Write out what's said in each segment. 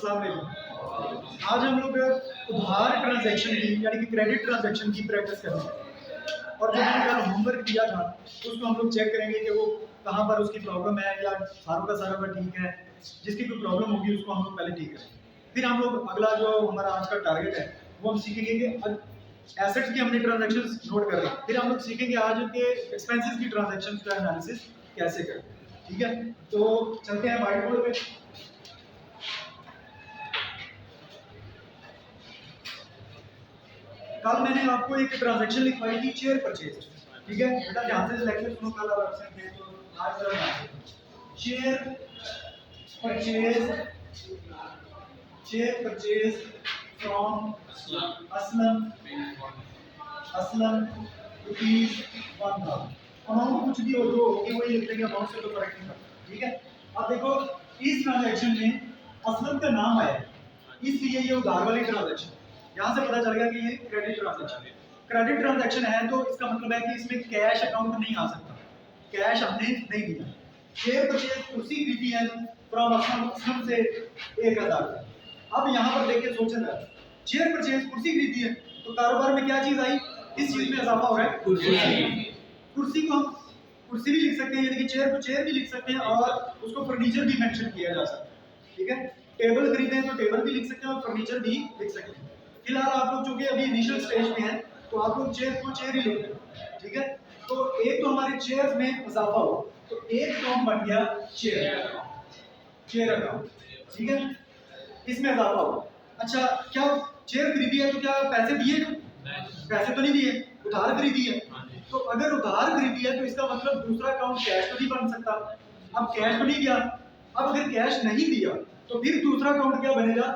अस्सलाम वालेकुम। आज हम लोग उधार ट्रांजैक्शन की यानी कि क्रेडिट ट्रांजैक्शन की प्रैक्टिस करेंगे और जो हमने कल होमवर्क दिया था उसको हम लोग चेक करेंगे कि वो कहाँ पर उसकी प्रॉब्लम है या सारों का सारा पर ठीक है। जिसकी कोई प्रॉब्लम होगी उसको हम लोग पहले ठीक करेंगे। फिर हम लोग अगला जो हमारा आज का टारगेट है वो हम सीखेंगे कि एसेट्स की हमने ट्रांजैक्शंस नोट कर रहे हैं। फिर हम लोग सीखेंगे आज के एक्सपेंसेस की ट्रांजैक्शंस का एनालिसिस कैसे करें। ठीक है, तो चलते हैं व्हाइट बोर्ड पे। कल मैंने आपको एक ट्रांजैक्शन लिखवाई थी चेयर परचेज। ठीक है बेटा, ध्यान से लेक्चर सुनो। कल आप एब्सेंट थे तो आज जरा chair purchase from Aslam ₹1000। Amount कुछ भी हो जो होगी वही लिख देंगे, अमाउंट से तो फर्क नहीं पड़ता। ठीक है, अब देखो इस ट्रांजैक्शन में असलम का नाम आया है इसलिए ये उधार वाली ट्रांजैक्शन। यहाँ से पता चल गया कि ये क्रेडिट ट्रांजैक्शन है। क्रेडिट ट्रांजैक्शन है तो इसका मतलब है कि इसमें कैश अकाउंट नहीं आ सकता, कैश हमने नहीं दिया। शेयर परचेज कुर्सी खरीदी है फ्रॉम असलम से 1000। अब यहाँ पर देखिए सोचें, शेयर परचेज कुर्सी खरीदी है तो कारोबार में क्या चीज आई, किस चीज में इजाफा हो रहा है, कुर्सी को हम कुर्सी भी लिख सकते हैं यानी कि चेयर को चेयर भी लिख सकते हैं और उसको फर्नीचर भी मेंशन किया जा सकता है। ठीक है, टेबल खरीदे हैं तो टेबल भी लिख सकते हैं और फर्नीचर भी लिख सकते हैं। फिलहाल आप लोग जो कि अभी इनिशियल स्टेज में हैं तो आप लोग चेयर को चेयर ही लिख हैं। ठीक है, तो एक तो हमारे चेयर में इजाफा हो तो एक टर्म बन गया चेयर अकाउंट। ठीक है, इसमें इजाफा हो। अच्छा, क्या चेयर खरीदी है तो क्या पैसे दिए? पैसे तो नहीं दिए, उधार खरीदी है। तो अगर उधार खरीदी है तो इसका मतलब दूसरा अकाउंट कैश तो नहीं बन सकता। अब कैश तो नहीं दिया, अब अगर कैश नहीं दिया तो फिर दूसरा अकाउंट क्या बनेगा,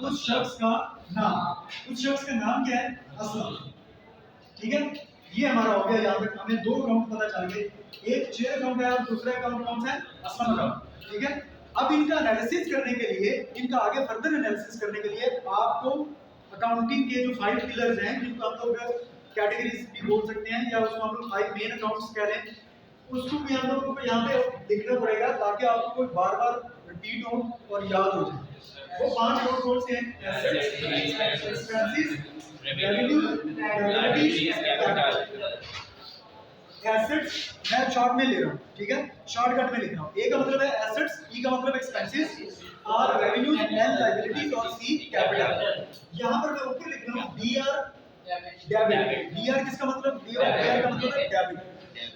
उस शख्स का नाम। उस शख्स का नाम क्या है, असलम। ठीक है, ये हमारा हो गया। यहाँ तक हमें दो अकाउंट पता चल गए, एक चेयर अकाउंट है और दूसरा अकाउंट कौन सा है, असलम अकाउंट। ठीक है, अब इनका एनालिसिस करने के लिए, इनका आगे फर्दर एनालिसिस करने के लिए आपको अकाउंटिंग के जो 5 पिलर्स हैं जिनको आप लोग कैटेगरीज भी बोल सकते हैं या उसको हम लोग 5 मेन अकाउंट्स कह रहे हैं, उसको भी हम लोगों को यहाँ पे लिखना पड़ेगा ताकि आपको कोई बार बार रिपीट हो और याद हो जाए। वो 5 अकाउंट कौन से हैं, assets, expenses, revenue, liabilities, capital. Assets मैं शॉर्ट में ले रहा हूँ, ठीक है, शॉर्टकट में लिख रहा हूँ। ए का मतलब है एसेट्स, ई का मतलब expenses, R revenue, N liabilities और सी कैपिटल। यहाँ पर मैं ऊपर लिख रहा हूँ D R debit. D R किसका मतलब, डी आर का मतलब है डेबिट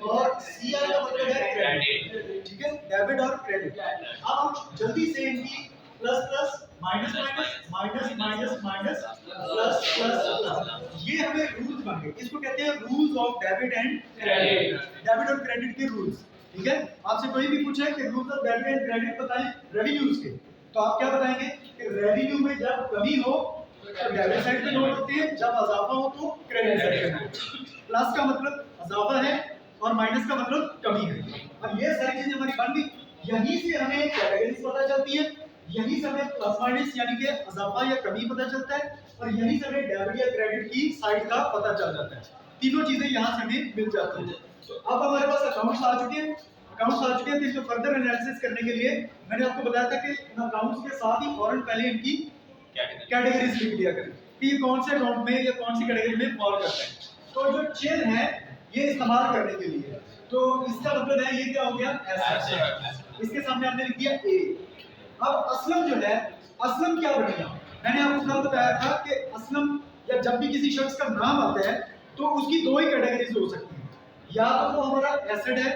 और सी आर का मतलब है क्रेडिट। ठीक है, डेबिट और क्रेडिट। अब हम जल्दी से इनकी plus plus minus minus minus minus minus plus plus, ये हमें रूल्स बन गए। इसको कहते हैं rules of debit and credit. Debit और क्रेडिट के रूल्स। ठीक है, आपसे कोई भी पूछे कि rules of debit and credit बताएं रेवेन्यूज के, तो आप क्या बताएंगे कि रेवेन्यू में जब कमी हो तो डेबिट साइड पे नोट होते हैं, जब इजाफा हो तो क्रेडिट साइड पे नोट। प्लस का मतलब इजाफा है और माइनस का मतलब कमी है। अब ये सारी चीजें हमारी बन गई। यहीं से हमें कैटेगरीज पता चलती है, यहीं से हमें प्लस माइनस यानी कि इजाफा या कमी पता चलता है और यहीं से हमें डेबिट या क्रेडिट की साइड का पता चल जाता है। तीनों चीजें यहाँ से हमें मिल जाती हैं। तो अब हमारे पास अकाउंट्स आ चुके हैं, तो इसको फर्दर एनालिसिस करने के लिए मैंने आपको बताया था कि इन अकाउंट्स के साथ ही फौरन पहले इनकी कैटेगरीज लिख दिया करें कि ये कौन से अकाउंट में या कौन सी कैटेगरी में फॉल करता है। तो जो चेन है ये इस्तेमाल करने के लिए, तो इसका मतलब है ये क्या हो गया, एसेट। इसके सामने हमने लिख दिया ए। अब असलम जो है, असलम क्या बनेगा, मैंने आपको कल बताया था कि असलम या जब भी किसी शख्स का नाम आता है तो उसकी दो ही कैटेगरीज हो सकती है, या तो वो हमारा एसेट है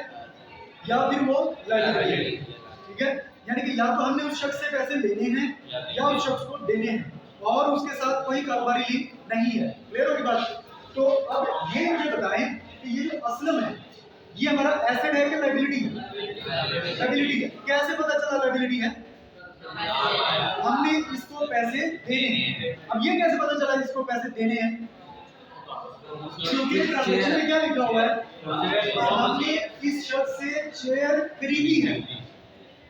या फिर वो लायबिलिटी है। ठीक है, यानी कि या तो हमने उस शख्स से पैसे लेने हैं या उस शख्स को देने हैं और उसके साथ कोई कारोबारी लिंक नहीं है। क्लियर होगी बात? तो अब ये मुझे बताएं कि ये जो असलम है ये हमारा एसेट है कि लायबिलिटी है? लायबिलिटी है। कैसे पता चला लायबिलिटी है? हमने इसको पैसे देने हैं। अब ये कैसे पता चला इसको पैसे देने हैं? क्योंकि ट्रांजैक्शन में क्या लिखा हुआ है, हमने इस शख्स से चेयर खरीदी है।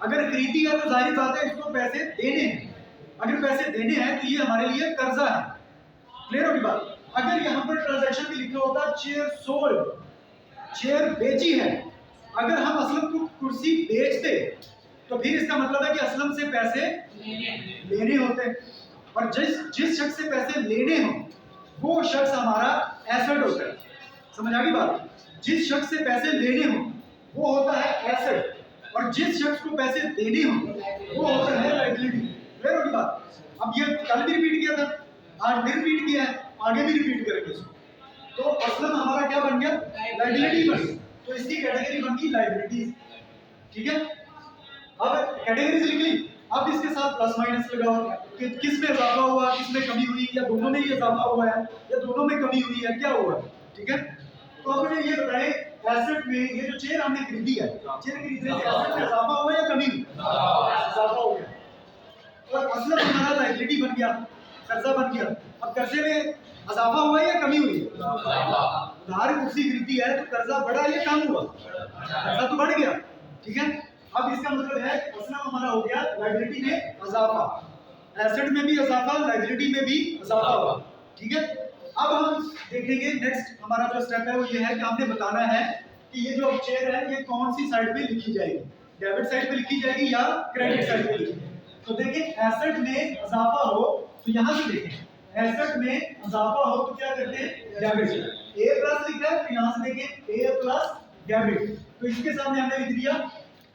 अगर खरीदी है तो जाहिर बात है इसको पैसे देने हैं। अगर पैसे देने हैं तो ये हमारे लिए कर्जा है। क्लियर होगी बात? अगर यहाँ पर ट्रांजैक्शन में लिखा होता चेयर सोल्ड, चेयर बेची है, अगर हम असलम को कुर्सी बेचते तो फिर इसका मतलब है कि असलम से पैसे लेने होते हैं, और जिस शख्स से पैसे लेने हो वो शख्स हमारा एसेट होता है। समझ आ गई बात? जिस शख्स से पैसे लेने हो वो होता है एसेट, और जिस शख्स को पैसे देने हो वो होता है लायबिलिटी। क्लियर होगी बात? अब ये कल भी रिपीट किया था, आज भी रिपीट किया है, आगे भी रिपीट करेंगे इसको। तो असलम हमारा क्या बन गया? लायबिलिटी बन गई, तो इसकी कैटेगरी बन गई लायबिलिटीज। ठीक है, अब कैटेगरीज लिख ली, अब इसके साथ प्लस माइनस लगाओ कि किस में इजाफा हुआ, किस में कमी हुई, या दोनों में ही इजाफा हुआ है या दोनों में कमी हुई है, क्या हुआ। ठीक है, तो अब मुझे ये बताएं एसेट में ये जो चेयर हमने खरीदी है, चेयर खरीदने से एसेट में इजाफा हुआ या कमी हुई? इजाफा हो गया। और असलम हमारा लायबिलिटी बन गया, कर्जा बन गया। अब कर्जे में इजाफा हुआ या कमी हुई? उधार कुर्सी खरीदी है तो कर्जा बढ़ा या कम हुआ? कर्जा तो बढ़ गया। ठीक है, अब इसका मतलब है असलम हमारा हो गया लायबिलिटी में इजाफा, एसेट में भी इजाफा, लायबिलिटी में भी इजाफा हुआ। ठीक है, अब हम देखेंगे नेक्स्ट हमारा जो स्टेप है वो ये है कि आपने बताना है कि ये जो चेयर है ये कौन सी साइड पे लिखी जाएगी, डेबिट साइड पे लिखी जाएगी या क्रेडिट साइड पे लिखी जाएगी। तो देखिए एसेट में इजाफा हो तो यहां से देखें, एसेट में इजाफा हो तो क्या करते हैं? डेबिट। ए प्लस लिखा है तो यहां से देखें ए प्लस डेबिट, तो इसके सामने हमने लिख दिया,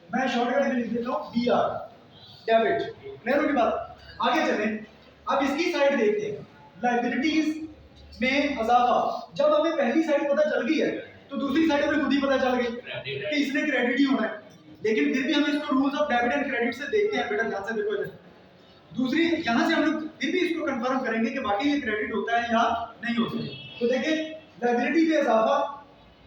मैं शॉर्टकट में लिख देता हूं बीआर, डेबिट। क्लियर होगी बात? आगे चलें, अब इसकी साइड देखते हैं, लायबिलिटीज में इजाफा। जब हमें पहली साइड पता चल गई है तो दूसरी साइड में खुद ही पता चल गई कि इसने क्रेडिट ही होना है, लेकिन फिर भी हम इसको rules of debit and credit से देखते हैं। बेटा ध्यान से देखो इधर, दूसरी यहां से हम लोग फिर भी इसको कंफर्म करेंगे कि बाकी ये क्रेडिट होता है या नहीं होता है। तो देखिए लायबिलिटी में इजाफा,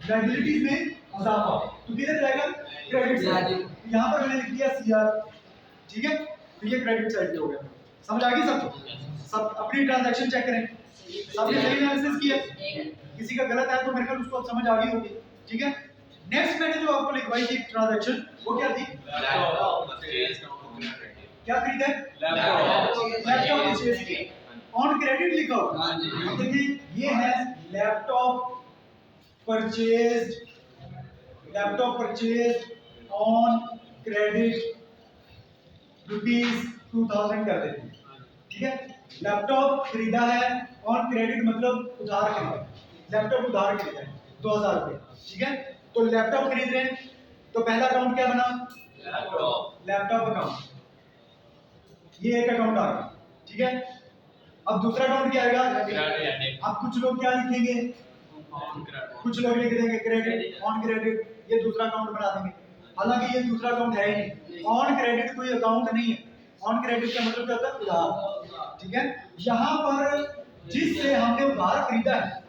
लायबिलिटीज में इजाफा, तो किधर जाएगा? Credit side. यहां पर मैंने लिख दिया सीआर। ठीक है, तो ये क्रेडिट साइड पे हो गया। समझ आ गई सबको? सब अपनी ट्रांजैक्शन चेक करें, सबने सही एनालिसिस किया, किसी का गलत है तो मेरे ख्याल उसको अब समझ आ गई होगी। ठीक है, नेक्स्ट मैंने जो आपको लिखवाई थी ट्रांजैक्शन वो क्या थी? क्या खरीदा है? लैपटॉप परचेज किया, ऑन क्रेडिट लिखा होगा। अब देखिए ये है laptop purchase, laptop purchase on credit ₹2000 कर देते हैं। ठीक है, लैपटॉप खरीदा है ऑन क्रेडिट मतलब उधार खरीदा, लैपटॉप उधार खरीदा है 2000 रुपये। ठीक है, तो लैपटॉप खरीद रहे हैं तो पहला अकाउंट क्या बना? लैपटॉप अकाउंट, ये एक अकाउंट आ गया। ठीक है, अब दूसरा अकाउंट क्या आएगा? अब कुछ लोग क्या लिखेंगे? कुछ लोग लिख देंगे क्रेडिट, ऑन क्रेडिट, ये दूसरा अकाउंट बना देंगे। हालांकि ये दूसरा अकाउंट है ही नहीं, ऑन क्रेडिट कोई अकाउंट नहीं है। ऑन क्रेडिट का मतलब क्या होता है? उधार। ठीक है, यहाँ पर जिससे हमने उधार खरीदा है,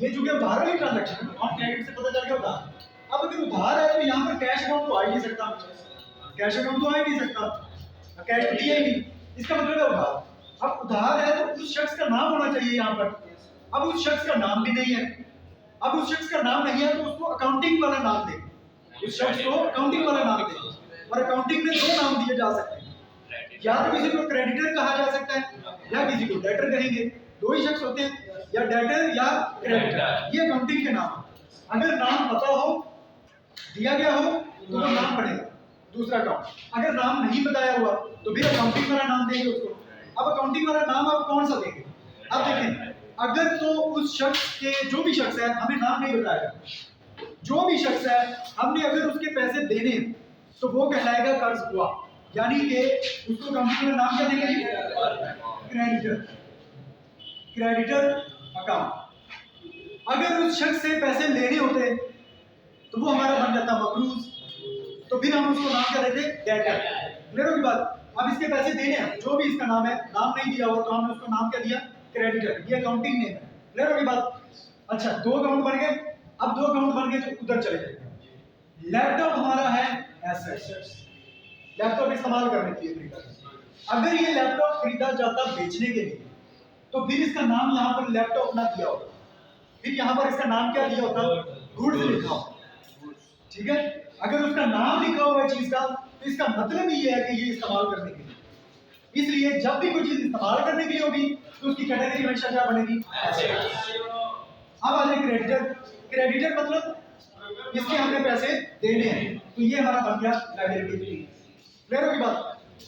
ये जो कि उधार वाली ट्रांजैक्शन है, ऑन क्रेडिट से पता चल गया उधार। अब अगर उधार है तो यहाँ पर कैश अकाउंट तो आ ही नहीं सकता, कैश अकाउंट तो आ ही नहीं सकता, कैश तो दिया ही नहीं, इसका मतलब है उधार। अब उधार है तो उस शख्स का नाम होना चाहिए यहाँ पर, अब उस शख्स का नाम भी नहीं है। अब उस शख्स का नाम नहीं है तो उसको अकाउंटिंग वाला नाम दे, उस शख्स को अकाउंटिंग वाला नाम दे। और अकाउंटिंग में दो नाम दिए जा सकते हैं, या तो किसी को क्रेडिटर कहा जा सकता है या किसी को डेटर कहेंगे, दो ही शख्स होते हैं, या डेटर या क्रेडिटर, ये अकाउंटिंग के नाम। अगर नाम पता हो, दिया गया हो तो वो नाम पड़ेगा दूसरा अकाउंट। अगर नाम नहीं बताया हुआ तो फिर अकाउंटिंग वाला नाम देंगे उसको। अब अकाउंटिंग वाला नाम आप कौन सा देंगे? अब देखें, अगर तो उस शख्स के, जो भी शख्स है, हमें नाम नहीं बताया, जो भी शख्स है हमने अगर उसके पैसे देने तो वो कहलाएगा कर्ज हुआ, यानी कि उसको कंपनी का नाम क्या देंगे? Creditor, creditor account. अगर उस शख्स से पैसे लेने होते तो वो हमारा बन जाता मकरूज, तो फिर हम उसको नाम क्या देते? डेटर। क्लियर होगी बात? अब इसके पैसे देने हैं, जो भी इसका नाम है, नाम नहीं दिया हो तो हमने उसको नाम क्या दिया? क्रेडिटर, ये अकाउंटिंग नेम है। क्लियर होगी बात? अच्छा, दो अकाउंट बन गए। अब दो अकाउंट बन गए तो उधर चले जाएंगे। लैपटॉप हमारा है एसेट, लैपटॉप इस्तेमाल करने के लिए खरीदा। अगर ये लैपटॉप खरीदा जाता बेचने के लिए तो फिर इसका नाम यहाँ पर लैपटॉप ना दिया होता, फिर यहाँ पर इसका नाम क्या दिया होता? गुड्स लिखा होता। ठीक है, अगर उसका नाम लिखा हुआ है चीज का तो इसका मतलब ये है कि ये इस्तेमाल करने के लिए। इसलिए जब भी कोई चीज इस्तेमाल करने के लिए होगी तो उसकी कैटेगरी हमेशा क्या बनेगी? अब आ जाए क्रेडिटर। क्रेडिटर मतलब इसके हमने पैसे देने हैं, तो ये हमारा बन गया लायबिलिटी। क्लियर होगी बात?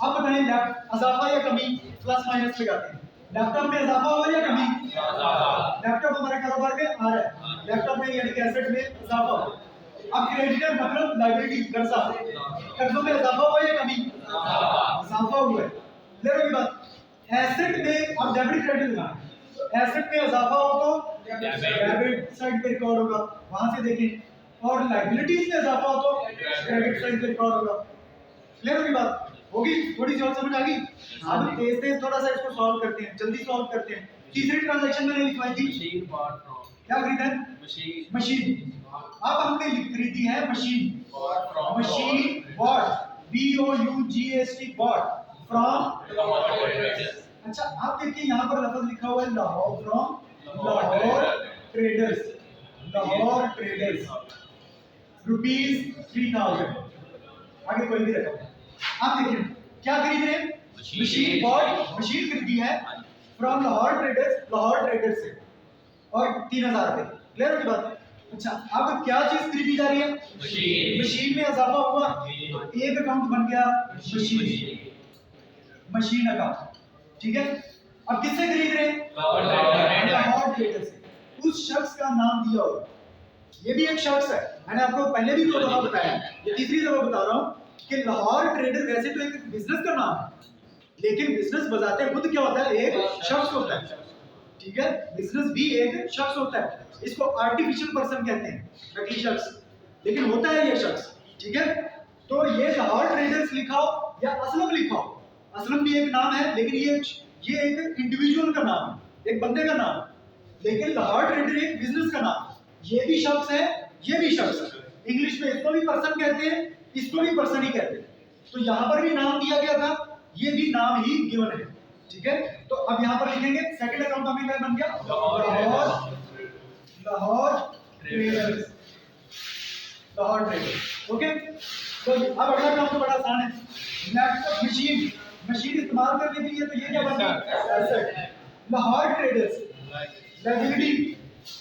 अब बताएं लेफ्ट इजाफा या कमी, प्लस माइनस लगाते हैं। लैपटॉप में इजाफा हुआ या कमी? लैपटॉप हमारे कारोबार में आ रहा है, लैपटॉप में यानी कि एसेट में इजाफा हुआ। अब क्रेडिटर मतलब लायबिलिटी, कर्जा, कर्जों में इजाफा हुआ या कमी? इजाफा हुआ है। क्लियर होगी बात? एसेट में अब डेबिट क्रेडिट लगाना है, तो एसेट में इजाफा हो तो डेबिट साइड पे रिकॉर्ड होगा, वहां से देखें, और लायबिलिटीज में इजाफा हो तो क्रेडिट साइड पे रिकॉर्ड होगा। क्लियर होगी बात? होगी? थोड़ी सी और समझ आ गई? अब तेज तेज थोड़ा सा इसको सॉल्व करते हैं, जल्दी सॉल्व करते हैं। तीसरी ट्रांजैक्शन मैंने लिखवाई थी, मशीन बॉट फ्रॉम, क्या खरीदा है? मशीन। अब हमने खरीदी है machine, machine bought, BOUGHT bought from. अच्छा आप देखिए यहाँ पर लफ्ज लिखा हुआ है Lahore, from Lahore traders, Lahore traders, ₹3000। आगे कोई भी रकम। आप देखिए क्या खरीद रहे हैं? मशीन बॉट, मशीन खरीदी है from Lahore traders, Lahore traders से, और 3000 रुपए। क्लियर होगी बात? अच्छा अब क्या चीज खरीदी जा रही है? मशीन। मशीन में इजाफा हुआ, एक अकाउंट बन गया मशीन, मशीन अकाउंट। ठीक है, अब किससे खरीद रहे हैं? लाहौर ट्रेडर से। उस शख्स का नाम दिया होगा, ये भी एक शख्स है, मैंने आपको पहले भी 2 दफा बताया, ये तीसरी दफा बता रहा हूँ कि लाहौर ट्रेडर वैसे तो एक बिजनेस का नाम है, लेकिन बिजनेस बजाते खुद क्या होता है? एक शख्स होता है। ठीक है, बिजनेस भी एक शख्स होता है, इसको आर्टिफिशियल पर्सन कहते हैं, नकली शख्स, लेकिन होता है ये शख्स। ठीक है, तो ये लाहौर ट्रेडर्स लिखा हो या असलम लिखा हो, असलम भी एक नाम है, लेकिन ये एक इंडिविजुअल का नाम है, एक बंदे का नाम है, लेकिन लाहौर ट्रेडर एक बिजनेस का नाम है। ये भी शख्स है, ये भी शख्स है, इंग्लिश में इसको भी पर्सन कहते हैं, इसको भी पर्सन ही कहते हैं। तो यहाँ पर भी नाम दिया गया था, ये भी नाम ही गिवन है। ठीक है, तो अब यहाँ पर लिखेंगे सेकंड अकाउंट हमें क्या बन गया? Lahore traders, Lahore traders. Okay, तो अब अगला काम तो बड़ा आसान है, लैपटॉप मशीन, मशीन इस्तेमाल करने के लिए, तो ये क्या बन गया? एसेट। लाहौर ट्रेडर्स लायबिलिटी,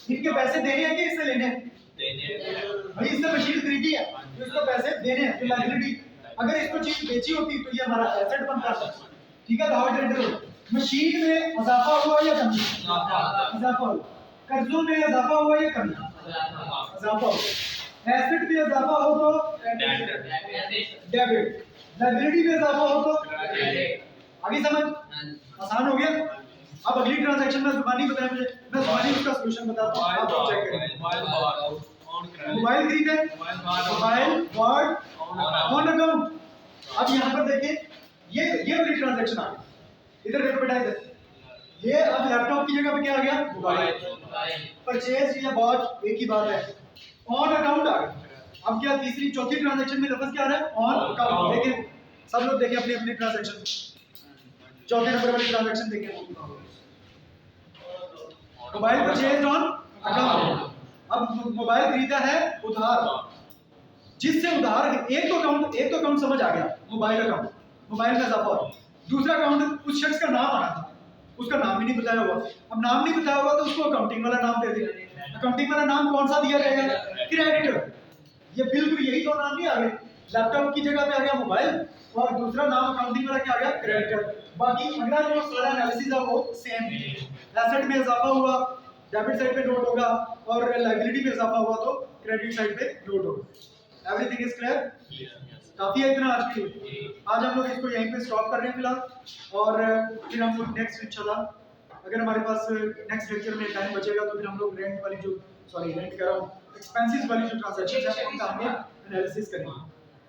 इनके पैसे देने हैं कि इससे लेने हैं? भाई इससे मशीन खरीदी है तो इसको पैसे देने हैं, तो लायबिलिटी। अगर इसको चीज बेची होती तो ये हमारा एसेट बनता था। ठीक है, लाहौर ट्रेडर। मशीन में इजाफा हुआ या कमी? इजाफा हुआ। कर्जों में इजाफा हुआ या कमी? इजाफा हुआ। एसेट में इजाफा हो तो डेबिट, लायबिलिटी में इजाफा हो तो आगे समझ आसान हो गया। अब अगली ट्रांजैक्शन में जुबानी बताएं मुझे, मैं जुबानी उसका सॉल्यूशन बताता हूं, आप चेक करें। मोबाइल खरीदे, मोबाइल वर्ड ऑन अकाउंट। अब यहाँ पर देखिए ये वाली ट्रांजैक्शन आ गई, इधर देखो बेटा, इधर ये अब लैपटॉप की जगह पे क्या आ गया? मोबाइल। परचेज या बॉट एक ही बात है, ऑन अकाउंट आ गया। अब क्या तीसरी चौथी ट्रांजैक्शन में लफ्ज क्या आ रहा है? On account. देखिए सब लोग देखिए अपनी अपनी ट्रांजैक्शन, चौथे नंबर वाली ट्रांजैक्शन देखिए, मोबाइल परचेज ऑन अकाउंट। अब मोबाइल खरीदा है उधार, जिससे उधार, एक तो अकाउंट समझ आ गया, मोबाइल अकाउंट, मोबाइल का इजाफा। दूसरा अकाउंट उस शख्स का नाम आना था, उसका नाम ही नहीं बताया हुआ। अब नाम नहीं बताया हुआ तो उसको अकाउंटिंग वाला नाम दे दे। अकाउंटिंग वाला नाम कौन सा दिया जाएगा? क्रेडिटर। ये बिल्कुल यही दो नाम नहीं आ गए, लैपटॉप की जगह पे आ गया मोबाइल, और दूसरा नाम अकाउंटिंग वाला क्या आ गया? क्रेडिटर। बाकी अगला जो सारा एनालिसिस है वो सेम, एसेट में इजाफा हुआ डेबिट साइड पे नोट होगा, और लायबिलिटी में इजाफा हुआ तो क्रेडिट साइड पे नोट होगा। Everything is clear? काफी है इतना आज के लिए। आज हम लोग इसको यहीं पे स्टॉप कर रहे हैं फिलहाल, और फिर हम लोग नेक्स्ट इंशाल्लाह, अगर हमारे पास नेक्स्ट लेक्चर में टाइम बचेगा तो फिर हम लोग रेंट वाली जो, सॉरी रेंट कह रहा हूँ, एक्सपेंसेस वाली जो ट्रांजैक्शन है उनका हम एनालिसिस करेंगे।